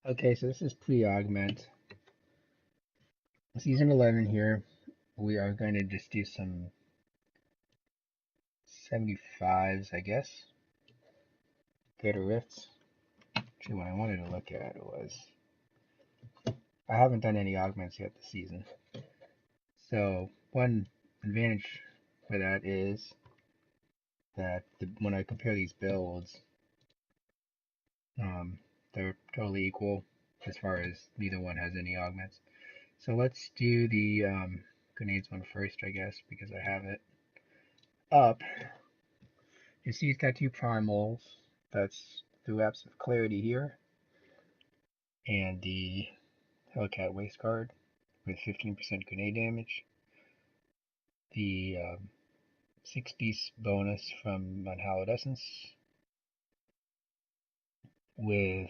Okay, so this is pre-augment. Season 11 here. We are going to just do some 75s, I guess. Greater Rifts. Actually, what I wanted to look at was, I haven't done any augments yet this season. So one advantage for that is that when I compare these builds, um, they're totally equal as far as neither one has any augments. So let's do the grenades one first, I guess, because I have it up. You see it's got two primals. That's the Lapse of Clarity here, and the Hellcat Waist Guard with 15% grenade damage. The 6-piece bonus from Unhallowed Essence with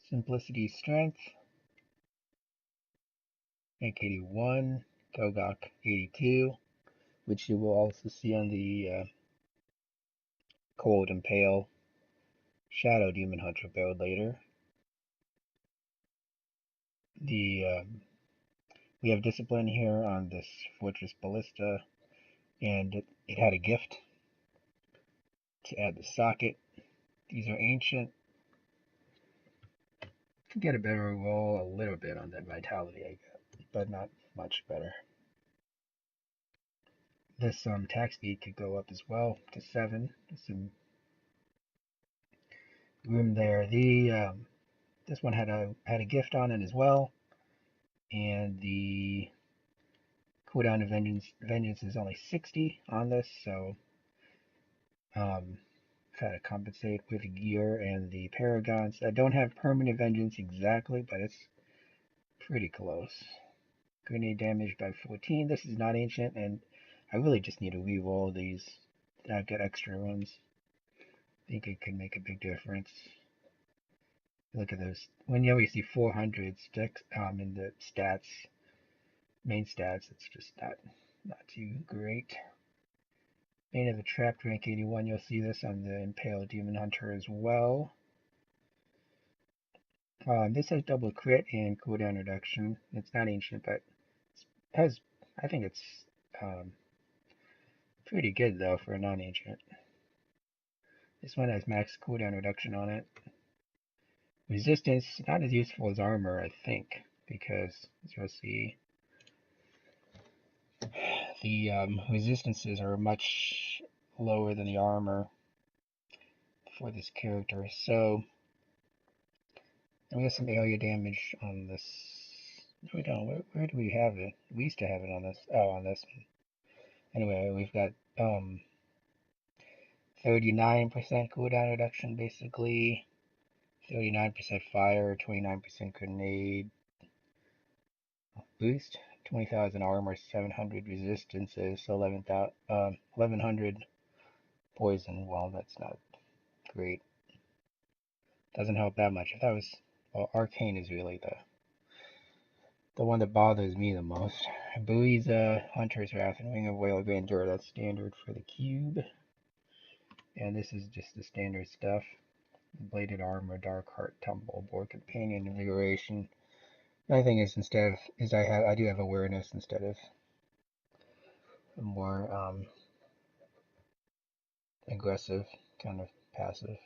Simplicity Strength, Rank 81, Gogok 82, which you will also see on the Cold Impale Shadow Demon Hunter build later. The we have Discipline here on this Fortress Ballista, and it had a gift to add the socket. These are ancient. Could get a better roll a little bit on that vitality I got, but not much better. This attack speed could go up as well to 7. There's some room there. The this one had a gift on it as well, and the cooldown of vengeance is only 60 on this, so had to compensate with the gear and the paragons. I don't have permanent vengeance exactly, but it's pretty close. Grenade damage by 14. This is not ancient, and I really just need to reroll these. Get extra ones. I think it could make a big difference. Look at those. When you always see 400 sticks in the stats, main stats, it's just not too great. Bane of the Trapped, rank 81. You'll see this on the Impale Demon Hunter as well. This has double crit and cooldown reduction. It's not ancient, but it has. I think it's pretty good though for a non-ancient. This one has max cooldown reduction on it. Resistance, not as useful as armor, I think, because as you'll see, the resistances are much lower than the armor for this character. So we have some area damage on this. No, we don't. Where do we have it? We used to have it on this. Oh, on this one. Anyway, we've got 39% cooldown reduction, basically. 39% fire, 29% grenade boost, 20,000 armor, 700 resistances, 1100 poison. Well, that's not great. Doesn't help that much. If that was, well, Arcane is really the one that bothers me the most. Buii's Hunter's Wrath and Ring of Whale of Grandeur. That's standard for the cube. And this is just the standard stuff. Bladed Armor, Dark Heart, Tumble, Board Companion, Invigoration. The only thing is I do have awareness instead of a more aggressive kind of passive.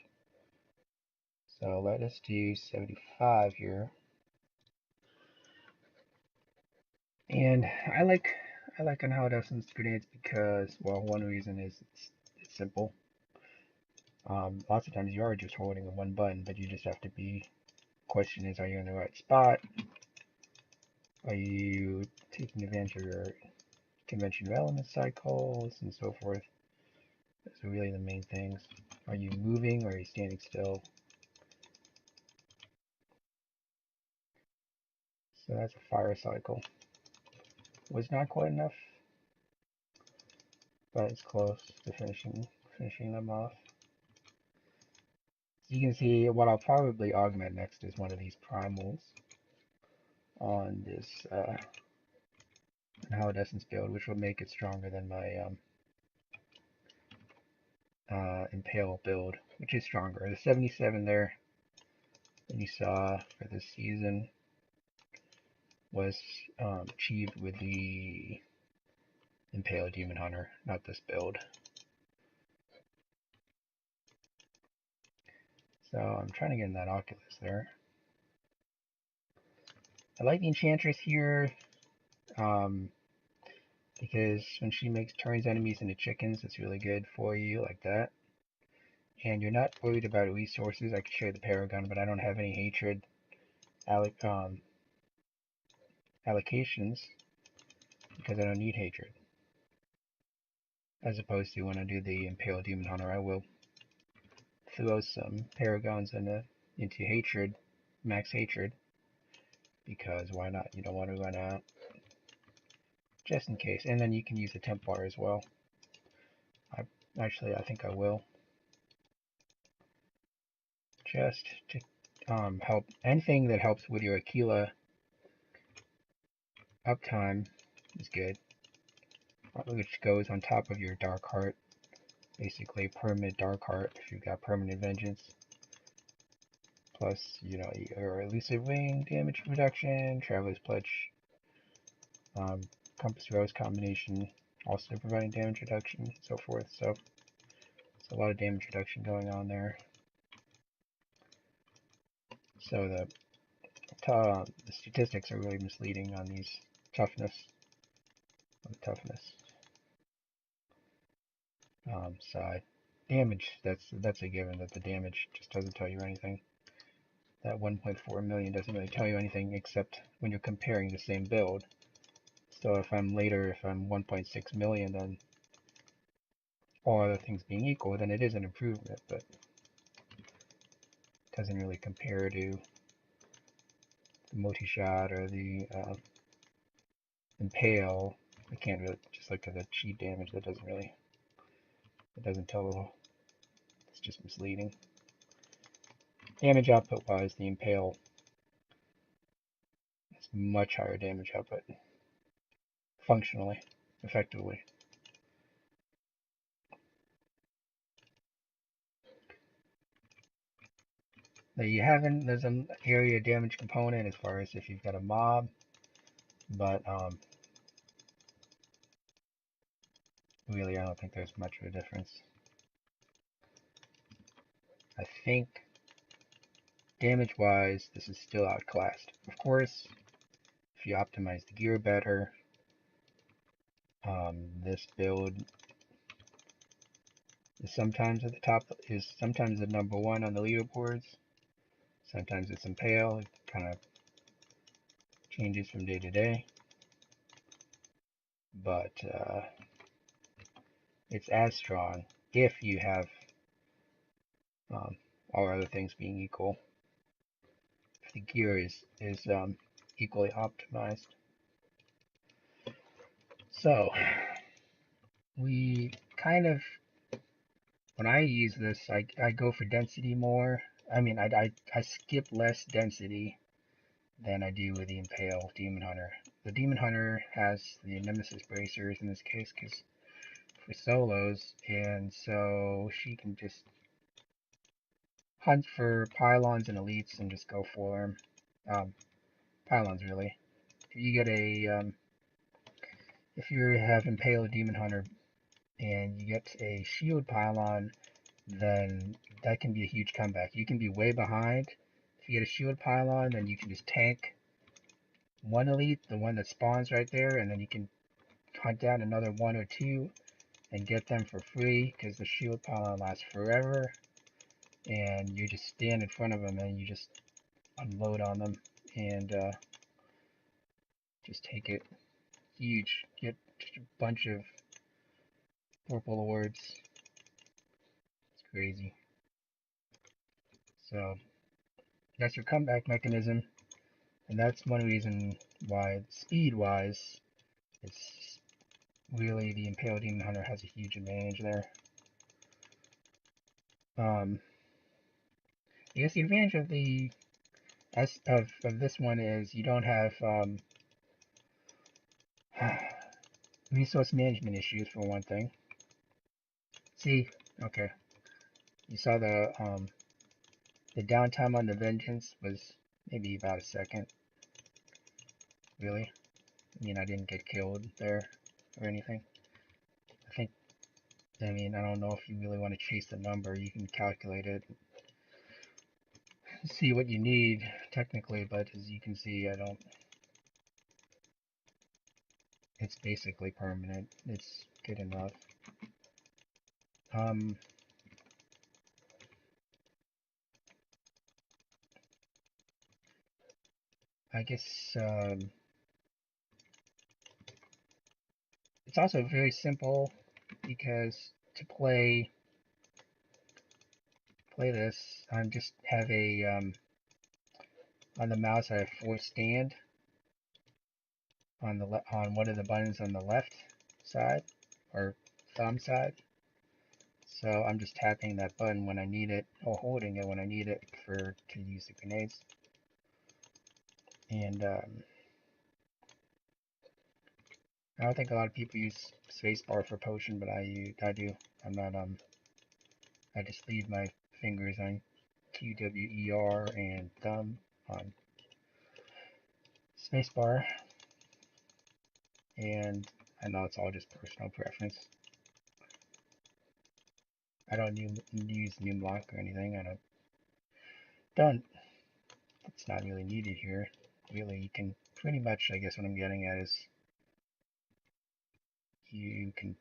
So let us do 75 here. And I like Unhallowed Essence grenades because, well, one reason is it's simple. Lots of times you are just holding the one button, but you just have to be. Question is, are you in the right spot? Are you taking advantage of your convention of element cycles and so forth? Those are really the main things. Are you moving or are you standing still? So that's a fire cycle. Was not quite enough, but it's close to finishing them off. So you can see what I'll probably augment next is one of these primals on this Hallowed Essence build, which will make it stronger than my Impale build, which is stronger. The 77 there that you saw for this season was achieved with the Impale Demon Hunter, not this build. So I'm trying to get in that Oculus there. I like the Enchantress here because when she turns enemies into chickens, it's really good for you like that. And you're not worried about resources. I could show you the Paragon, but I don't have any hatred allocations because I don't need hatred. As opposed to when I do the Impale Demon Hunter, I will throw some Paragons into hatred, max hatred, because why not? You don't want to run out, just in case. And then you can use the Templar as well. I think I will, just to help. Anything that helps with your Aquila uptime is good, which goes on top of your Dark Heart, basically permanent Dark Heart if you've got permanent Vengeance. Plus, your Elusive Wing damage reduction, Traveler's Pledge, Compass Rose combination, also providing damage reduction, and so forth. So, it's a lot of damage reduction going on there. So the statistics are really misleading on these toughness side. Damage, that's a given that the damage just doesn't tell you anything. That 1.4 million doesn't really tell you anything except when you're comparing the same build. So if I'm 1.6 million, then all other things being equal, then it is an improvement, but it doesn't really compare to the multi-shot or the Impale. I can't really, just look at the cheat damage, it doesn't tell, it's just misleading. Damage output wise, the Impale has much higher damage output, functionally, effectively. Now there's an area damage component as far as if you've got a mob, but really I don't think there's much of a difference. I think damage-wise, this is still outclassed. Of course, if you optimize the gear better, this build is sometimes at the top, is sometimes the number one on the leaderboards. Sometimes it's Impale. It kind of changes from day to day. But it's as strong if you have all other things being equal. If the gear is equally optimized. So we kind of, when I use this, I go for density more. I mean, I skip less density than I do with the Impale Demon Hunter. The Demon Hunter has the Nemesis Bracers in this case, because for solos, and so she can just hunt for pylons and elites and just go for them. Pylons, really. If you get if you have Impale Demon Hunter and you get a shield pylon, then that can be a huge comeback. You can be way behind. If you get a shield pylon, then you can just tank one elite, the one that spawns right there, and then you can hunt down another one or two and get them for free because the shield pylon lasts forever. And you just stand in front of them and you just unload on them and just take it. Huge. Get just a bunch of purple awards. It's crazy. So that's your comeback mechanism, and that's one reason why, speed-wise, it's really the Impale Demon Hunter has a huge advantage there. I guess the advantage of the of this one is you don't have resource management issues for one thing. See, okay, you saw the The downtime on the Vengeance was maybe about a second, really. I mean, I didn't get killed there or anything. I think, I mean, I don't know if you really want to chase the number. You can calculate it, see what you need technically, but as you can see, I don't, it's basically permanent. It's good enough. Um, I guess it's also very simple because to play this, I just have a on the mouse I have force stand on the on one of the buttons on the left side or thumb side. So I'm just tapping that button when I need it, or holding it when I need it to use the grenades. And I don't think a lot of people use spacebar for potion, but I do. I'm not I just leave my fingers on QWER and thumb on spacebar, and I know it's all just personal preference. I don't use numlock or anything. Don't. It's not really needed here. Really, you can pretty much. I guess what I'm getting at is you can.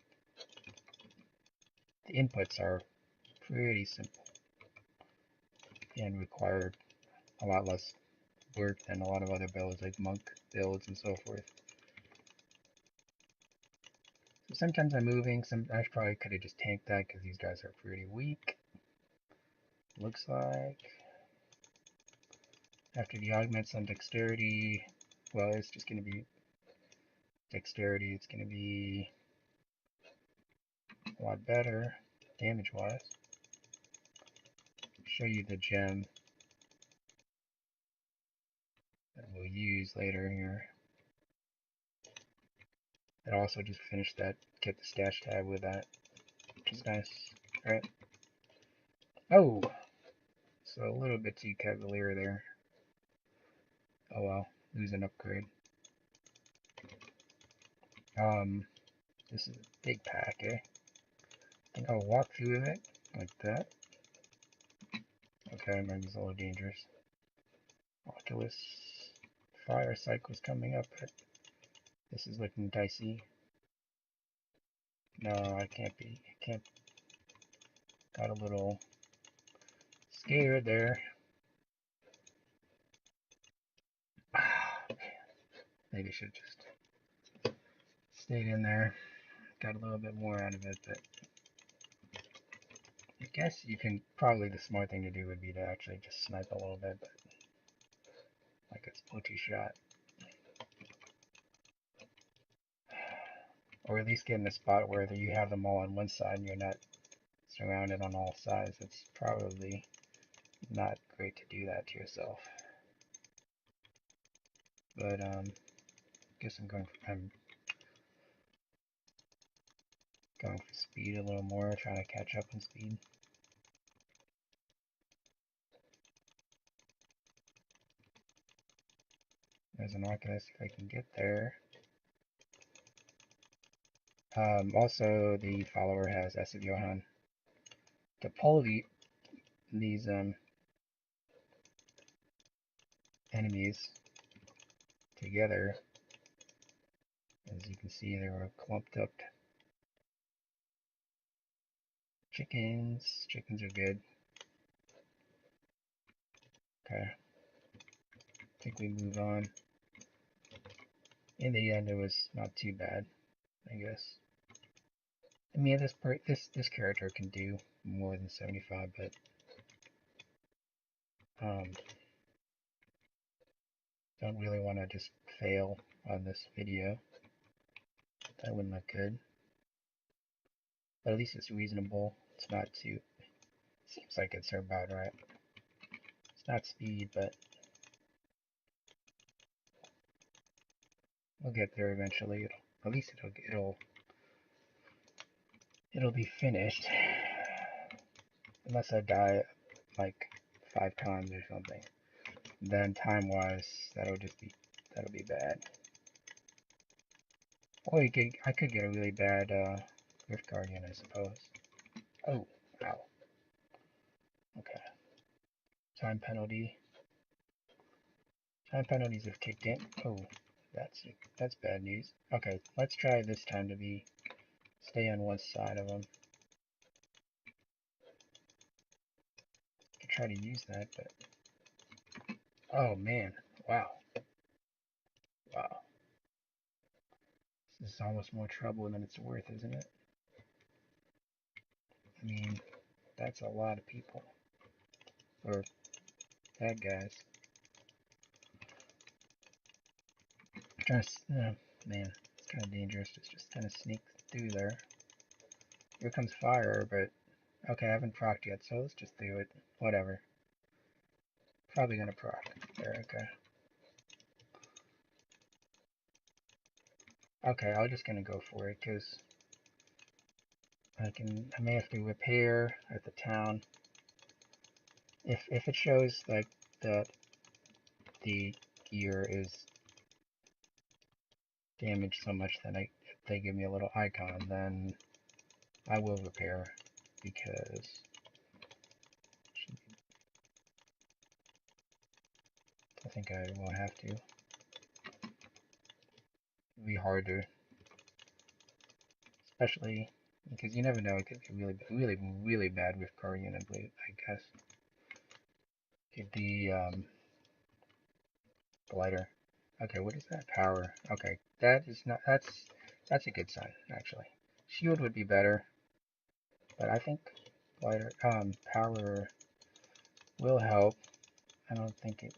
The inputs are pretty simple and require a lot less work than a lot of other builds like monk builds and so forth. So sometimes I'm moving. I probably could have just tanked that because these guys are pretty weak. Looks like after the augments on dexterity, well, it's just going to be dexterity. It's going to be a lot better damage wise. Show you the gem that we'll use later here. It also just finished that, get the stash tab with that, which is nice, right? Oh, so a little bit too cavalier there. Oh well, lose an upgrade. This is a big pack, eh? I think I'll walk through it like that. Okay, maybe it's a little dangerous. Oculus fire cycle's coming up, but this is looking dicey. No, I can't be. I can't. Got a little scared there. Maybe I should just stayed in there. Got a little bit more out of it, but I guess you can probably the smart thing to do would be to actually just snipe a little bit, but like a multi shot, or at least get in a spot where you have them all on one side and you're not surrounded on all sides. It's probably not great to do that to yourself. But guess I'm going for speed a little more, trying to catch up on speed. There's an Oculus if I can get there. Also, the follower has S of Johann. To pull these enemies together, as you can see, they were clumped up chickens. Chickens are good. Okay, I think we move on. In the end, it was not too bad, I guess. I mean, this character can do more than 75, but don't really want to just fail on this video. That wouldn't look good. But at least it's reasonable. It's not too. Seems like it's about right. It's not speed, but we'll get there eventually. At least it'll be finished. Unless I die like 5 times or something, then time-wise, that'll be bad. Or I could get a really bad Rift Guardian, I suppose. Oh, ow. Okay. Time penalty. Time penalties have kicked in. Oh, that's bad news. Okay, let's try this time to stay on one side of them. Could try to use that, but oh man, wow, wow. This is almost more trouble than it's worth, isn't it? I mean, that's a lot of people. Or bad guys. Trying to, man, it's kind of dangerous. It's just kind of sneak through there. Here comes fire, but okay, I haven't procced yet, so let's just do it. Whatever. Probably gonna proc. There, okay. Okay, I'm just gonna go for it, because I may have to repair at the town. If it shows like that the gear is damaged so much that they give me a little icon, then I will repair, because I think I will have to. It'll be hard to, especially because you never know, it could be really bad with Guardian, I guess. The glider. Okay, what is that? Power. Okay, that is not, that's a good sign, actually. Shield would be better, but I think glider, power will help. I don't think it,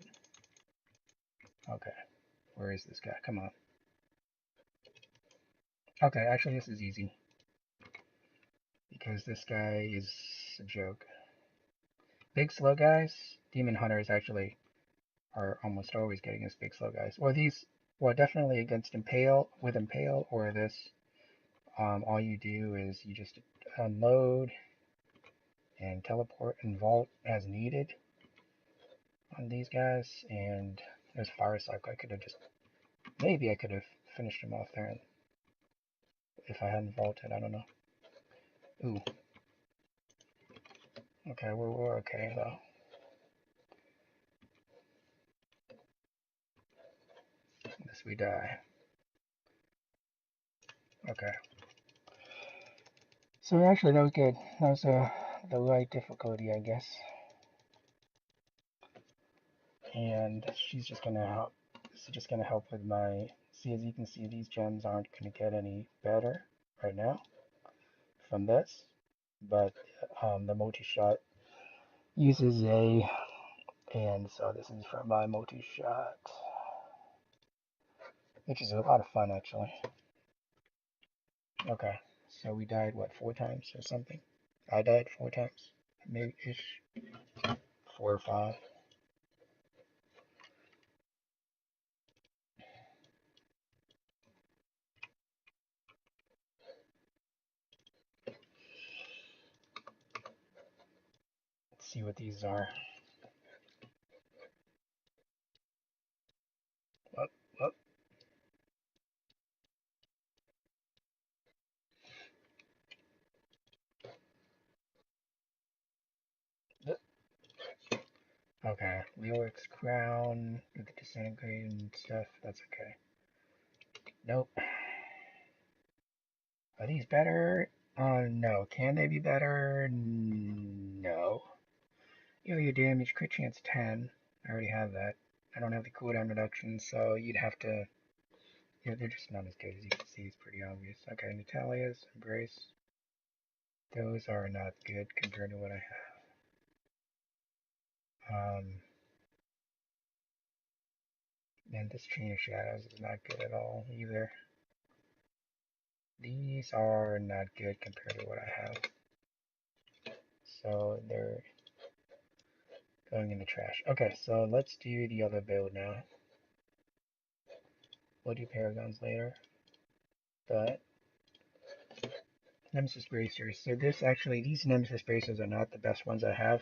okay, where is this guy? Come on. Okay, actually this is easy, because this guy is a joke. Big slow guys, demon hunters actually are almost always getting us big slow guys. Or these, well, definitely against Impale, with Impale or this, all you do is you just unload and teleport and vault as needed on these guys, and there's fire cycle. I could have just, maybe I could have finished him off there if I hadn't vaulted, I don't know. Ooh. Okay, we're okay though. Unless we die. Okay. So actually that was good. That was the right difficulty, I guess. And she's just gonna help. This is just gonna help with my. See, as you can see, these gems aren't gonna get any better right now from this, but the multi-shot uses a, and so this is for my multi-shot, which is a lot of fun actually. Okay, so we died what, 4 times or something? I died 4 times, maybe ish, 4 or 5. Let's see what these are. Whoop, whoop. Okay, Leoric's crown with the disintegrating stuff. That's okay. Nope. Are these better? No. Can they be better? No. Your damage, crit chance 10. I already have that. I don't have the cooldown reduction, so you'd have to. Yeah, they're just not as good as you can see. It's pretty obvious. Okay, Natalia's Embrace. Those are not good compared to what I have. And this Chain of Shadows is not good at all either. These are not good compared to what I have. So they're going in the trash. Okay, so let's do the other build now. We'll do Paragons later. But Nemesis Bracers. So this actually, these Nemesis Bracers are not the best ones I have.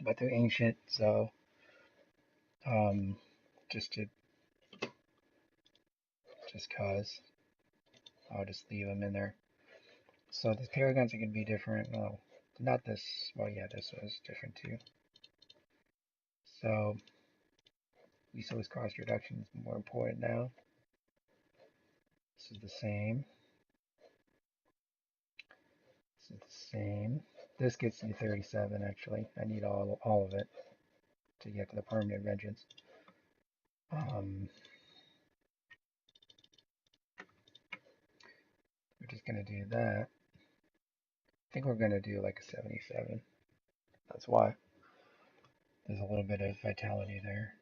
but they're ancient, so um, just to just cause I'll just leave them in there. So the paragons are gonna be different. Well, not this. Well, yeah, this was different too. So resource cost reduction is more important now. This is the same. This is the same. This gets you 37 actually. I need all of it to get to the permanent vengeance. We're just gonna do that. I think we're gonna do like a 77. That's why there's a little bit of vitality there.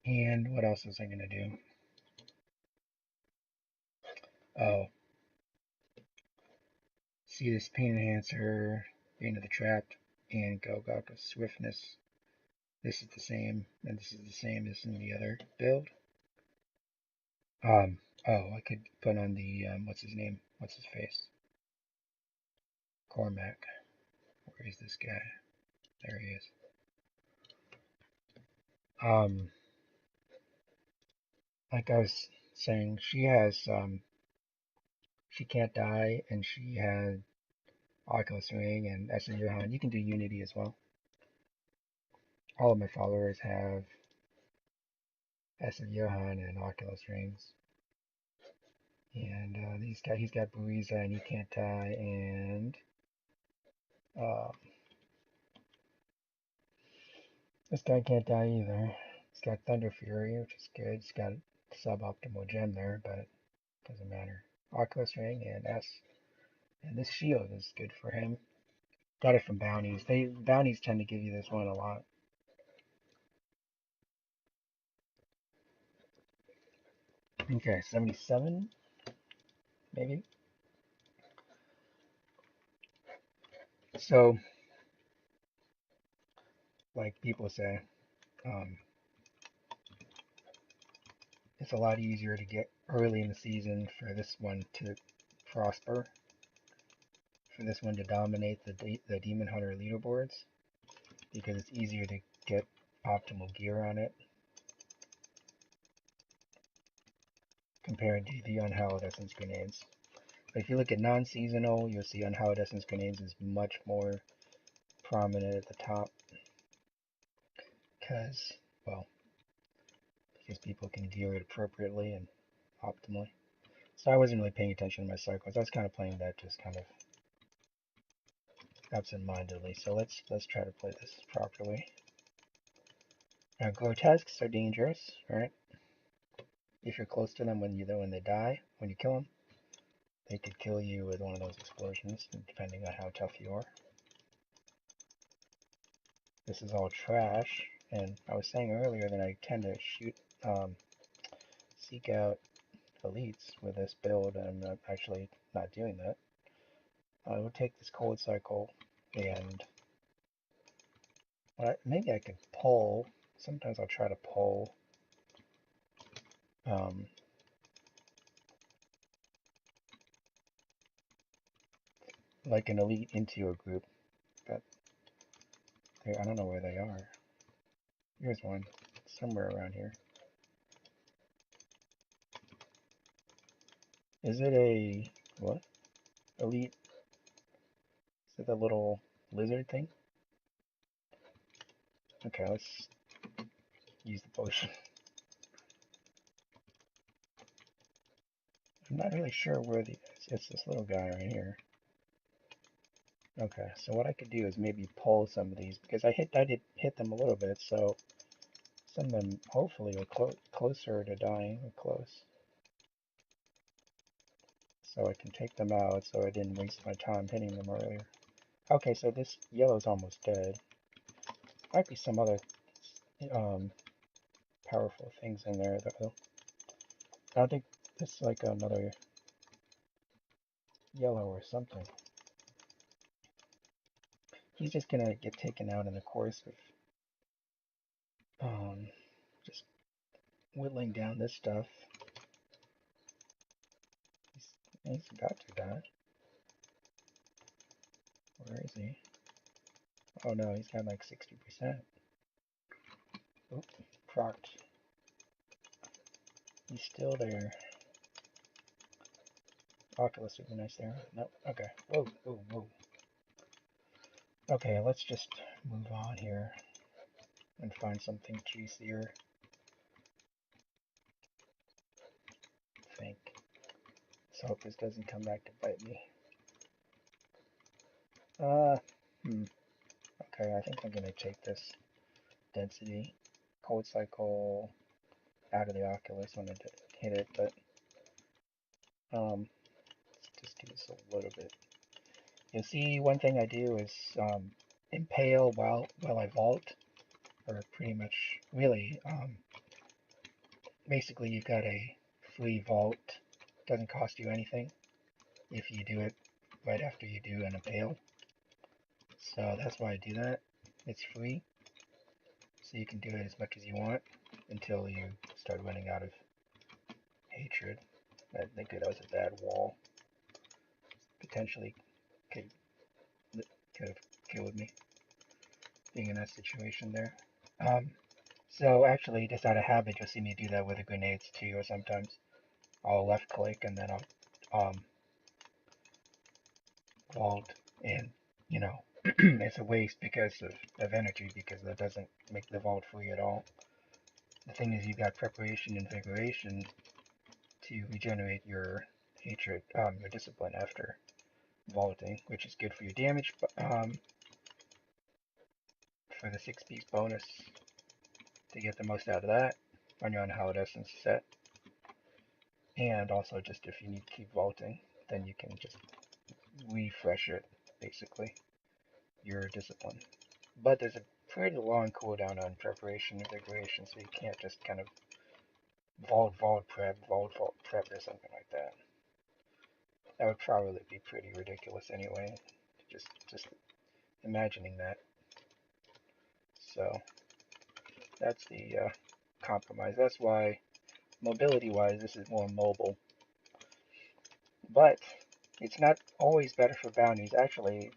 And what else was I gonna do? Oh, see this pain enhancer, Bane of the Trapped, and go got the swiftness. This is the same, and this is the same as in the other build. Oh, I could put on the what's his name? What's his face? Cormac. Where is this guy? There he is. Um, like I was saying, she has she can't die, and she had Oculus Ring and Essen Johann. You can do Unity as well. All of my followers have Essen Johann and Oculus Rings. And he's got Buiza and he can't die, and uh, this guy can't die either. He's got Thunder Fury, which is good. He's got suboptimal gem there, but doesn't matter. Oculus Ring and S. And this shield is good for him. Got it from bounties. Bounties tend to give you this one a lot. Okay, 77 maybe. So, like people say, um, it's a lot easier to get early in the season for this one to prosper, for this one to dominate the Demon Hunter leaderboards, because it's easier to get optimal gear on it compared to the Unhallowed Essence grenades. But if you look at non-seasonal, you'll see Unhallowed Essence grenades is much more prominent at the top because, well, because people can gear it appropriately and optimally. So I wasn't really paying attention to my cycles. I was kind of playing that just kind of absent-mindedly. So let's try to play this properly. Now, grotesques are dangerous, right? If you're close to them when they die, when you kill them, they could kill you with one of those explosions, depending on how tough you are. This is all trash, and I was saying earlier that I tend to seek out elites with this build, and I'm actually not doing that. I will take this cold cycle, and maybe I could pull. Sometimes I'll try to pull um, like an elite into a group, but I don't know where they are. Here's one, somewhere around here. Is it a, what? Elite? Is it the little lizard thing? Okay, let's use the potion. I'm not really sure where it's this little guy right here. Okay, so what I could do is maybe pull some of these, because I did hit them a little bit, so some of them hopefully are closer to dying, or close. So I can take them out, so I didn't waste my time hitting them earlier. Okay, so this yellow's almost dead. Might be some other um, powerful things in there, though. I don't think it's like another yellow or something. He's just gonna get taken out in the course of just whittling down this stuff. He's got to die. Where is he? Oh no, he's got like 60%. Oop, procced. He's still there. Oculus would be nice there. Nope. Okay. Whoa, whoa, whoa. Okay, let's just move on here and find something juicier. I think. Let's hope this doesn't come back to bite me. Uh, Okay, I think I'm gonna take this density cold cycle out of the Oculus when I hit it, but let's just do this a little bit. You'll see one thing I do is impale while I vault, or pretty much really basically you've got a free vault, doesn't cost you anything if you do it right after you do an impale. So that's why I do that. It's free, so you can do it as much as you want until you start running out of hatred. I think that was a bad wall. Potentially could could have killed me being in that situation there. Um, so actually, just out of habit, you'll see me do that with the grenades too, or sometimes I'll left click and then I'll vault, and you know it's a waste because of energy, because that doesn't make the vault free at all. The thing is, you've got preparation and invigoration to regenerate your hatred, your discipline after vaulting, which is good for your damage, for the 6-piece bonus to get the most out of that on your unhallowed essence set. And also just if you need to keep vaulting, then you can just refresh it, basically, your discipline. But there's a pretty long cooldown on preparation and invigoration, so you can't just kind of vault prep or something like that. That would probably be pretty ridiculous anyway, just imagining that. So that's the compromise. That's why mobility-wise, this is more mobile. But it's not always better for bounties. Actually,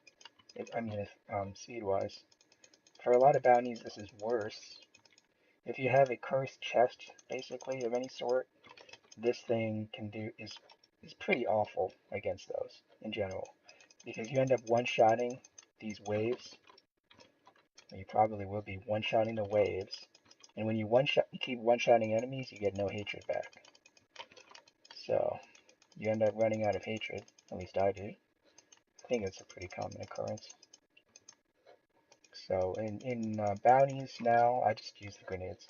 speed-wise, for a lot of bounties, this is worse. If you have a cursed chest, basically of any sort, this thing is pretty awful against those in general, because you end up one-shotting these waves. You probably will be one-shotting the waves, and when you keep one-shotting enemies, you get no hatred back. So you end up running out of hatred. At least I do. I think it's a pretty common occurrence. So in bounties now, I just use the grenades.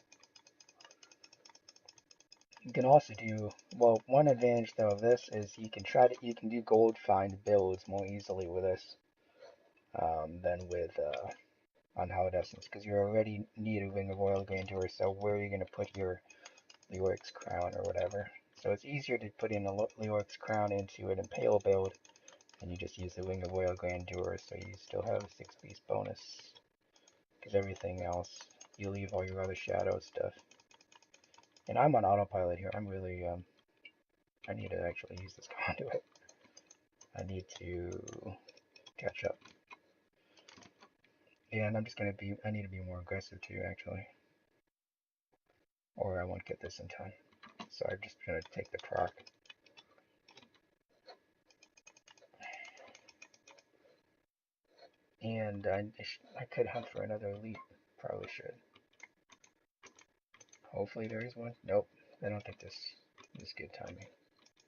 You can also do, well, one advantage though of this is you can do gold find builds more easily with this than with unhallowed essence, because you already need a ring of royal grandeur. So where are you going to put your Leoric's crown or whatever? So it's easier to put in a Leoric's crown into an impale build, and you just use the ring of royal grandeur, so you still have a 6-piece bonus. Because everything else, you leave all your other shadow stuff. And I'm on autopilot here. I'm really, I need to actually use this conduit. I need to catch up. And I need to be more aggressive too, actually. Or I won't get this in time. So I'm just gonna take the proc. And I could hunt for another elite. Probably should. Hopefully there is one. Nope. I don't think this is good timing.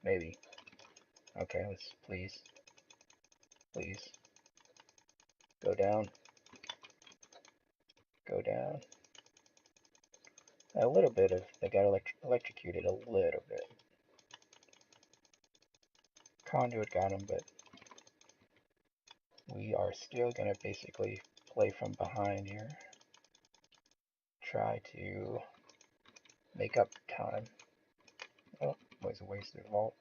Maybe. Okay, let's please. Please. Go down. Go down. A little bit of, they got electrocuted a little bit. Conduit got him, but we are still gonna basically play from behind here. Try to make up time. Oh, was a wasted vault.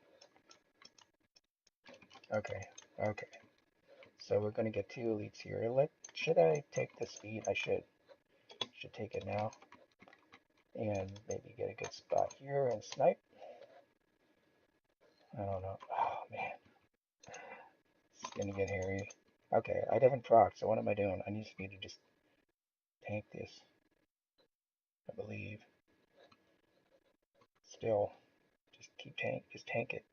Okay, okay. So we're gonna get 2 elites here. Should I take the speed? I should. Should take it now. And maybe get a good spot here and snipe. I don't know. Oh man. It's gonna get hairy. Okay, I haven't proc, so what am I doing? I just need to just tank this, I believe. Still, just tank it.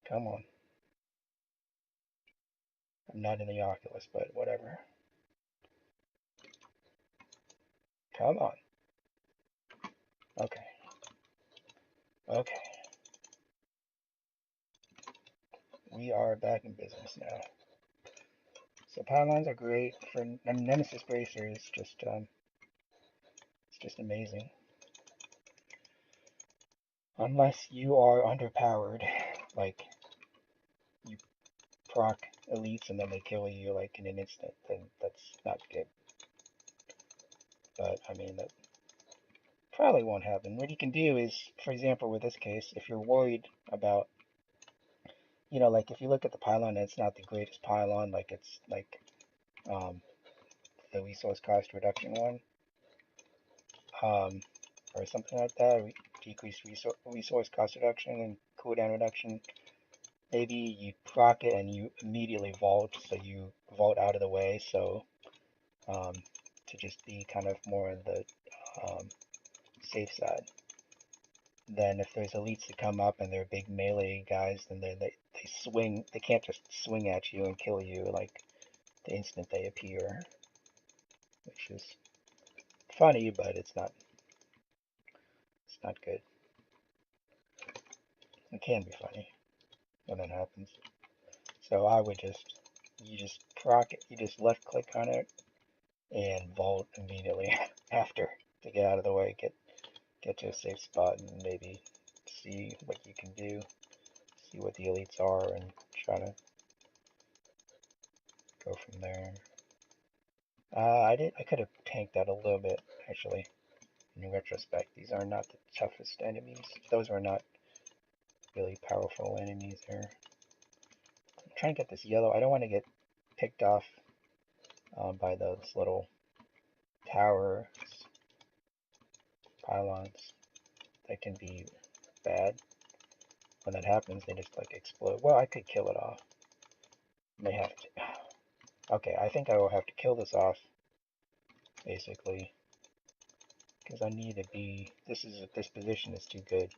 Come on. I'm not in the Oculus, but whatever. Come on. Okay. Okay. We are back in business now. So pylons are great for Nemesis bracers. It's just amazing. Unless you are underpowered, like you proc elites and then they kill you like in an instant, then that's not good. But I mean that probably won't happen. What you can do is, for example, with this case, if you're worried about, like if you look at the pylon, it's not the greatest pylon, like it's like um, the resource cost reduction one, or something like that, decreased resource cost reduction and cooldown reduction. Maybe you proc it and you immediately vault, so you vault out of the way, so to just be kind of more on the safe side. Then if there's elites that come up and they're big melee guys, then they swing. They can't just swing at you and kill you like the instant they appear, which is funny, but it's not good. It can be funny when that happens. So I would you just proc it, you just left click on it and vault immediately after to get out of the way, get to a safe spot and maybe see what you can do, see what the elites are and try to go from there. I could have tanked that a little bit actually in retrospect. These are not the toughest enemies. Those were not really powerful enemies there. I'm trying to get this yellow. I don't want to get picked off by those little tower pylons. That can be bad. When that happens, they just like explode. Well, I could kill it off. May have to. Okay, I think I will have to kill this off, basically, because I need to be. This position is too good.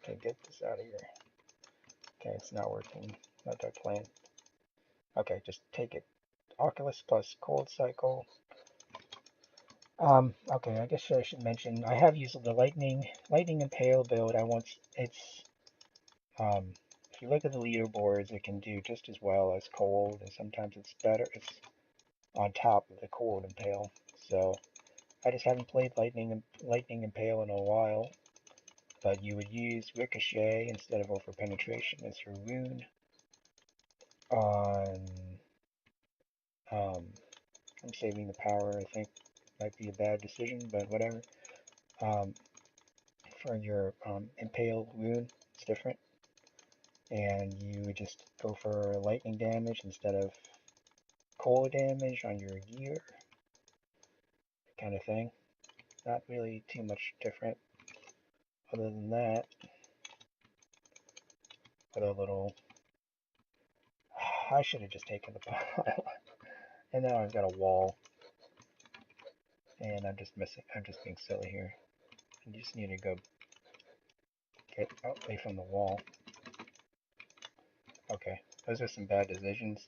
Okay, get this out of here. Okay, it's not working. Not that plan. Okay, just take it. Oculus plus cold cycle. Okay, I guess I should mention I have used the lightning impale build. Um, if you look at the leaderboards, it can do just as well as cold, and sometimes it's better. It's on top of the cold impale. So I just haven't played lightning impale in a while. But you would use ricochet instead of over penetration as your rune on. I'm saving the power. I think might be a bad decision, but whatever. Um, for your impale rune, it's different, and you would just go for lightning damage instead of cold damage on your gear, kind of thing. Not really too much different. Other than that, other little. I should have just taken the pile, and now I've got a wall, and I'm just missing. I'm just being silly here. I just need to go get away from the wall. Okay, those are some bad decisions.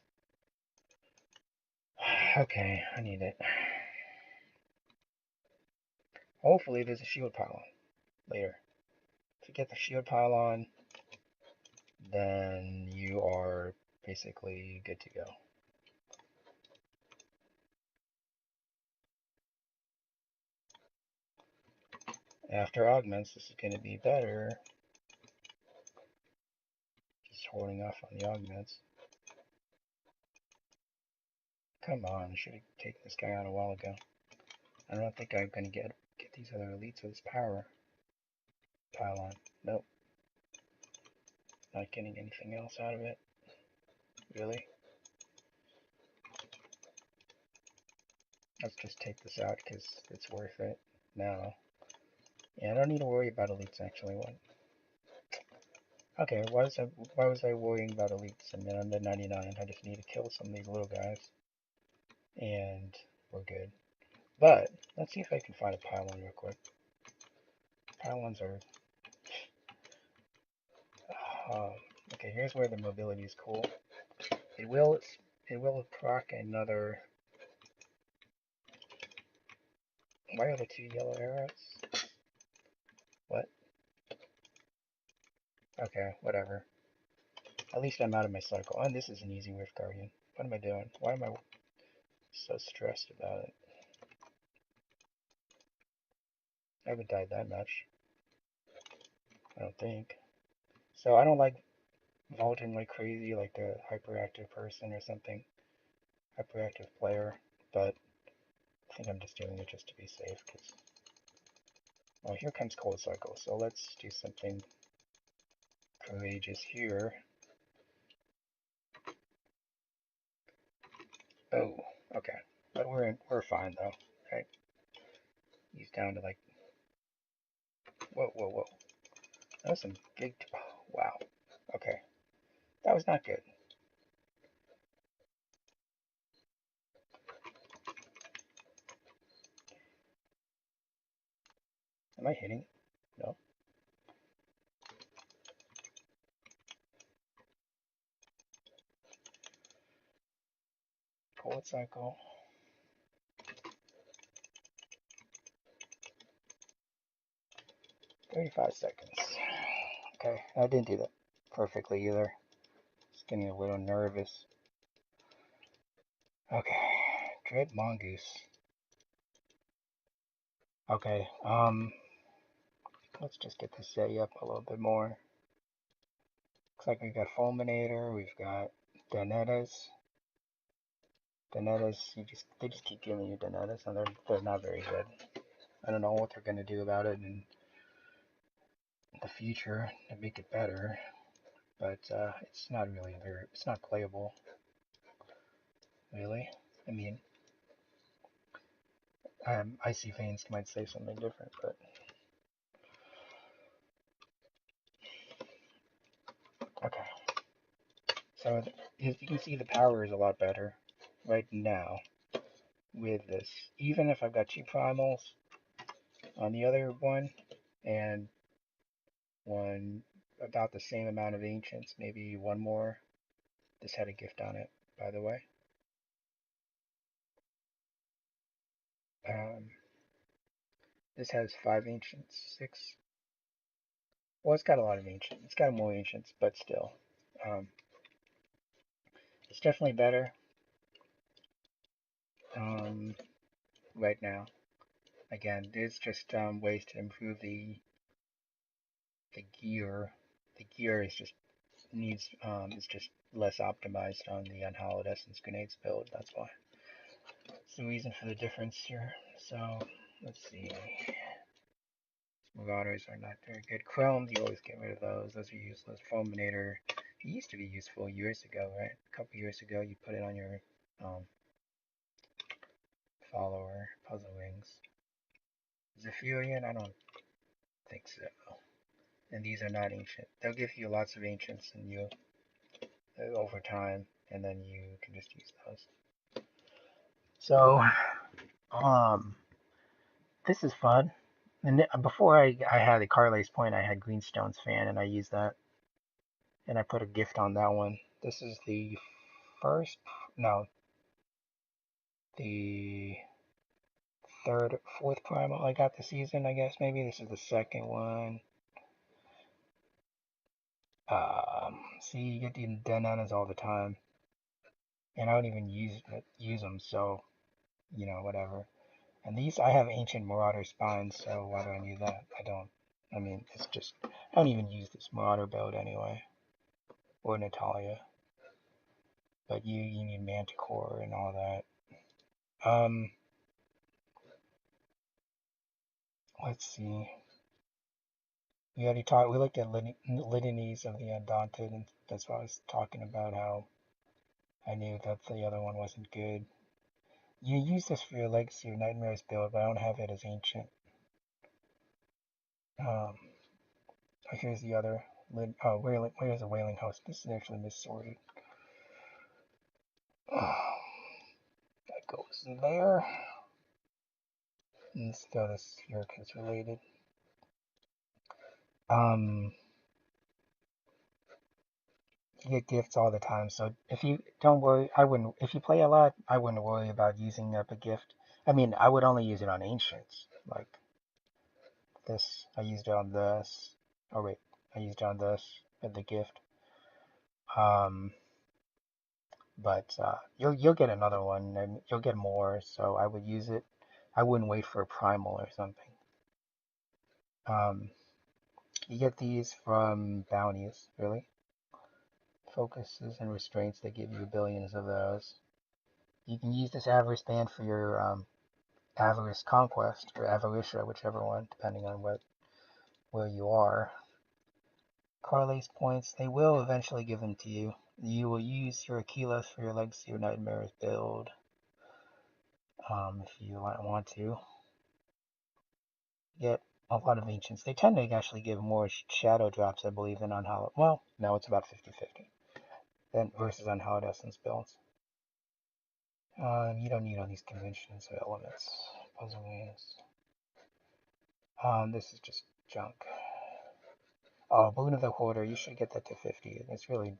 Okay, I need it. Hopefully there's a shield pylon later. If you get the shield pylon, then you are basically good to go. After augments, this is going to be better. Just holding off on the augments. Come on, I should have taken this guy out a while ago. I don't think I'm going to get these other elites with this power pylon. Nope. Not getting anything else out of it. Really? Let's just take this out because it's worth it now. Yeah, I don't need to worry about elites actually. What? Okay, why was I worrying about elites? I mean, I'm at 99. I just need to kill some of these little guys, and we're good. But let's see if I can find a pylon real quick. Pylons are uh, okay. Here's where the mobility is cool. It will it will proc another. Why are the two yellow arrows? What? Okay, whatever. At least I'm out of my cycle. And this is an easy Rift Guardian. What am I doing? Why am I so stressed about it? I haven't died that much. I don't think. So I don't like vaulting like crazy, like the hyperactive person or something. Hyperactive player. But I think I'm just doing it just to be safe. Cause, well, here comes Cold Cycle. So let's do something courageous here. Oh, okay. But we're fine though. Okay. He's down to like, whoa, whoa, whoa. That was some big, oh, wow. Okay. That was not good. Am I hitting? No. Cold cycle. 35 seconds. Okay, I didn't do that perfectly either. Just getting a little nervous. Okay, Dread Mongoose. Okay, let's just get this set up a little bit more. Looks like we've got Fulminator, we've got Denettas. Denettas, they just keep giving you Denettas, and they're not very good. I don't know what they're gonna do about it in the future to make it better, but it's not really it's not playable, really. I mean, Icy Veins might say something different, but okay. So as you can see, the power is a lot better right now with this. Even if I've got two primals on the other one and one about the same amount of ancients, maybe one more. This had a gift on it, by the way. Um, this has 5 ancients, 6. Well, it's got a lot of ancients. It's got more ancients, but still. Um, it's definitely better right now. Again, there's just ways to improve the gear. The gear is just needs is just less optimized on the unhallowed essence grenades build. That's why. It's the reason for the difference here. So let's see. Marauders are not very good. Chromes, you always get rid of those. Those are useless. Fulminator, it used to be useful years ago, right? A couple years ago, you put it on your um, follower. Puzzle Wings. Zephyrian, I don't think so. And these are not ancient. They'll give you lots of ancients and you over time, and then you can just use those. So, um, this is fun. And before I had the Carlace Point, I had Greenstone's fan, and I used that, and I put a gift on that one. This is the first, no, the fourth primal I got this season, I guess. Maybe this is the second one. See, you get the Denanas all the time, and I don't even use them, so whatever. And these, I have Ancient Marauder Spines, so why do I need that? I don't. I mean, it's just, I don't even use this Marauder build anyway, or Natalia. But you need Manticore and all that. Let's see. We already talked. We looked at litanies of the Undaunted, and that's why I was talking about how I knew that the other one wasn't good. You use this for your Legacy of Nightmares build, but I don't have it as Ancient. Here's the other Where's the Wailing Host? This is actually missorted. That goes there. Let's go this here because it's related. Um, you get gifts all the time, so if you don't worry, I wouldn't. If you play a lot, I wouldn't worry about using up a gift. I mean, I would only use it on ancients, like this. I used it on this. Oh wait, I used it on this at the gift. Um, but you'll get another one, and you'll get more. So I would use it. I wouldn't wait for a primal or something. Um, you get these from bounties, really. Focuses and restraints. They give you billions of those. You can use this avarice band for your avarice conquest or avaricia, whichever one, depending on where you are. Carlace points. They will eventually give them to you. You will use your Aquilas for your Legacy or Nightmares build. If you want to. Get a lot of ancients. They tend to actually give more shadow drops, I believe, than on Hollow. Well, no, it's about 50-50. Then versus on Hallowed Essence builds. You don't need all these conventions or elements. Puzzle games. This is just junk. Oh, Boon of the Hoarder. You should get that to 50. It's really,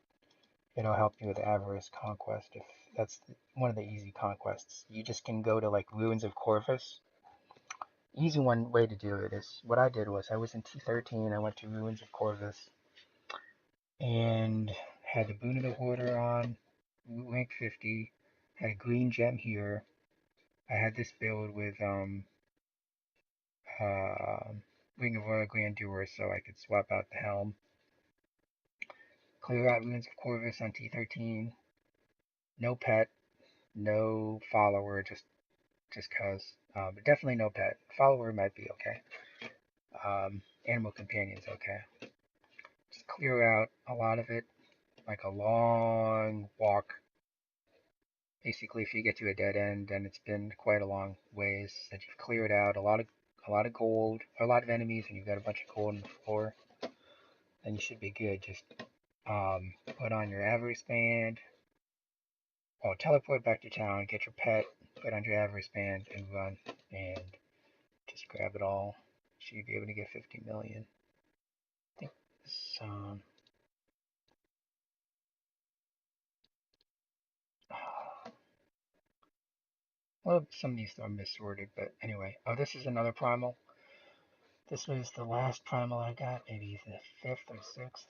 it'll help you with Avarice Conquest. If that's one of the easy conquests. You just can go to like Ruins of Corvus. Easy one way to do it is what I did was I was in T13. I went to Ruins of Corvus and had the Boon of the Hoarder on, rank 50. Had a green gem here. I had this build with uh, Ring of Royal Grandeur, so I could swap out the helm. Clear out Ruins of Corvus on T13. No pet, no follower, just cause. But definitely no pet. Follower might be okay. Animal companion's okay. Just clear out a lot of it, like a long walk. Basically, if you get to a dead end, then it's been quite a long ways that you've cleared out a lot of gold, a lot of enemies, and you've got a bunch of gold on the floor. Then you should be good. Just put on your avarice band. Oh, teleport back to town, get your pet, put on your avarice band, and run. And just grab it all. So you'd be able to get 50 million. I think this, well, some of these are missorted, but anyway. Oh, this is another primal. This was the last primal I got, maybe the 5th or 6th.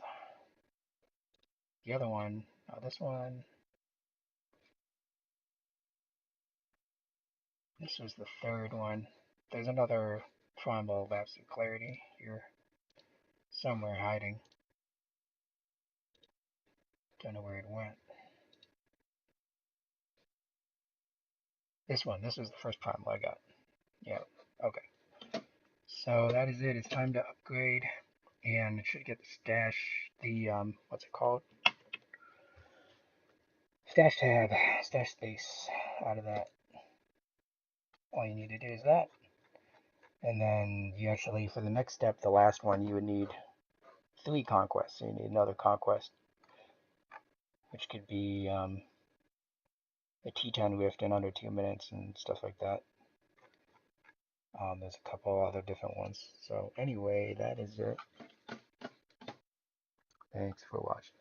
The other one, oh, this one, this was the 3rd one. There's another primal of absolute clarity here, somewhere hiding. Don't know where it went. This one, this was the first primal I got. Yeah, okay. So that is it. It's time to upgrade, and it should get the what's it called? Stash tab, stash space out of that. All you need to do is that. And then you actually, for the next step, the last one, you would need 3 conquests. So you need another conquest, which could be a T10 rift in under 2 minutes and stuff like that. There's a couple other different ones. So anyway, that is it. Thanks for watching.